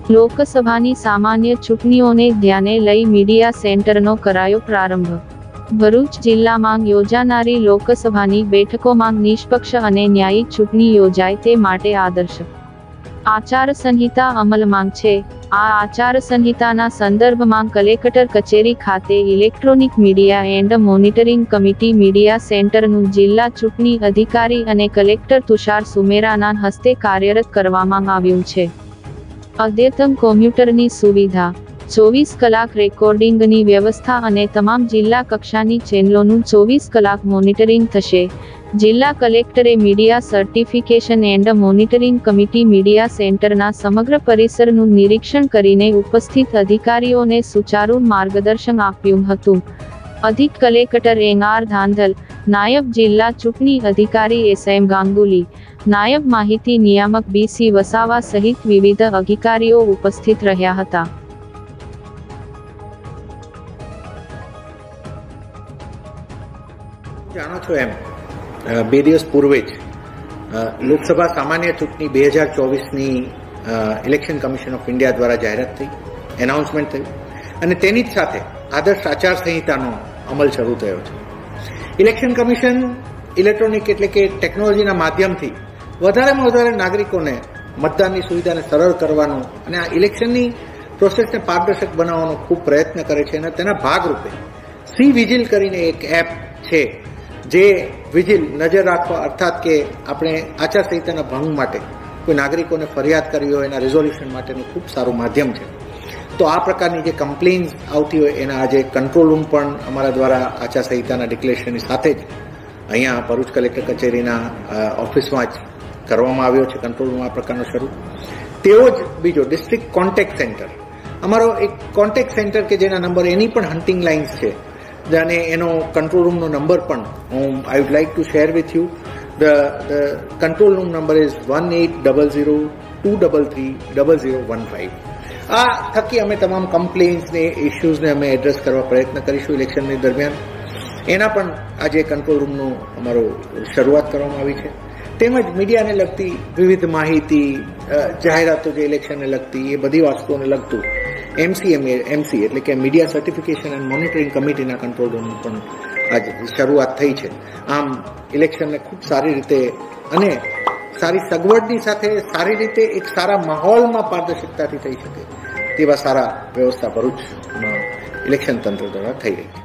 લોકસભાની સામાન્ય ચૂંટણીઓને ધ્યાને લઈ મીડિયા સેન્ટરનો કરાયો પ્રારંભ। ભરૂચ જિલ્લામાં યોજાનારી લોકસભાની બેઠકોમાં નિષ્પક્ષ અને ન્યાયી ચૂંટણી યોજાય તે માટે આદર્શ આચારસંહિતા અમલમાં છે। આ આચારસંહિતાના સંદર્ભમાં કલેક્ટર કચેરી ખાતે electronic media and monitoring committee media સેન્ટરનું જિલ્લા ચૂંટણી અધિકારી અને કલેક્ટર તુષાર સુમેરાના હસ્તે કાર્યરત કરવામાં આવ્યું છે। અદ્યતન કોમ્પ્યુટરની સુવિધા, 24 કલાક રેકોર્ડિંગની વ્યવસ્થા અને તમામ જિલ્લા કક્ષાની ચેનલોનું 24 કલાક મોનિટરિંગ થશે। જિલ્લા કલેક્ટરે media certification and monitoring committee media સેન્ટરના સમગ્ર પરિસરનું નિરીક્ષણ કરીને ઉપસ્થિત અધિકારીઓને સુચારુ માર્ગદર્શન આપ્યું હતું। અધિક કલેક્ટર એન.આર. ધાંધલ, નાયબ જિલ્લા ચૂંટણી અધિકારી એસ.એમ. ગાંગુલી, નાયબ માહિતી નિયામક બી.સી. વસાવા સહિત વિવિધ અધિકારીઓ ઉપસ્થિત રહ્યા હતા। જાણો છો એમ 2 દિવસ પૂર્વે જ લોકસભા સામાન્ય ચૂંટણી 2024ની ઇલેક્શન કમિશન ઓફ ઇન્ડિયા દ્વારા જાહેરાત થઈ, એનાઉન્સમેન્ટ થયું અને તેની જ સાથે આદર્શ આચારસંહિતાનો અમલ શરૂ થયો છે। ઇલેક્શન કમિશન ઇલેક્ટ્રોનિક એટલે કે ટેકનોલોજીના માધ્યમથી વધારેમાં વધારે નાગરિકોને મતદાનની સુવિધાને સરળ કરવાનો અને આ ઇલેક્શનની પ્રોસેસને પારદર્શક બનાવવાનો ખૂબ પ્રયત્ન કરે છે અને તેના ભાગરૂપે સી વિજિલ કરીને એક એપ છે જે વિજિલ નજર રાખવા અર્થાત કે આપણે આચારસંહિતાના ભંગ માટે કોઈ નાગરિકોને ફરિયાદ કરવી હોય એના રિઝોલ્યુશન માટેનું ખૂબ સારું માધ્યમ છે। તો આ પ્રકારની જે કમ્પ્લેન્સ આવતી હોય એના આજે કંટ્રોલ રૂમ પણ અમારા દ્વારા આચારસંહિતાના ડિક્લેરેશનની સાથે જ અહીંયા ભરૂચ કલેક્ટર કચેરીના ઓફિસમાં જ કરવામાં આવ્યો છે કંટ્રોલ રૂમ આ પ્રકારનો શરૂ। તેવો જ બીજો ડિસ્ટ્રિક્ટ કોન્ટેક્ટ સેન્ટર, અમારો એક કોન્ટેક્ટ સેન્ટર કે જેના નંબર એની પણ હન્ટિંગ લાઇન્સ છે અને એનો કંટ્રોલ રૂમનો નંબર પણ I would like to share with you. The control room number is 1800-233-0015। આ થકી અમે તમામ કમ્પ્લેન્ટ્સને ઇસ્યુઝને અમે એડ્રેસ કરવા પ્રયત્ન કરીશું ઇલેક્શનની દરમિયાન। એના પણ આજે કંટ્રોલ રૂમનો અમારો શરૂઆત કરવામાં આવી છે। તેમજ મીડિયાને લગતી વિવિધ માહિતી, જાહેરાતો જે ઇલેક્શનને લગતી એ બધી વસ્તુઓને લગતું એમસી એટલે કે મીડિયા સર્ટિફિકેશન એન્ડ મોનિટરિંગ કમિટીના કંટ્રોલ રૂમની પણ આજે શરૂઆત થઈ છે। આમ ઇલેક્શનને ખૂબ સારી રીતે અને સારી સગવડની સાથે સારી રીતે એક સારા માહોલમાં પારદર્શકતાથી થઈ શકે તેવા સારા વ્યવસ્થા ભરૂચમાં ઇલેક્શન તંત્ર દ્વારા થઈ રહી છે।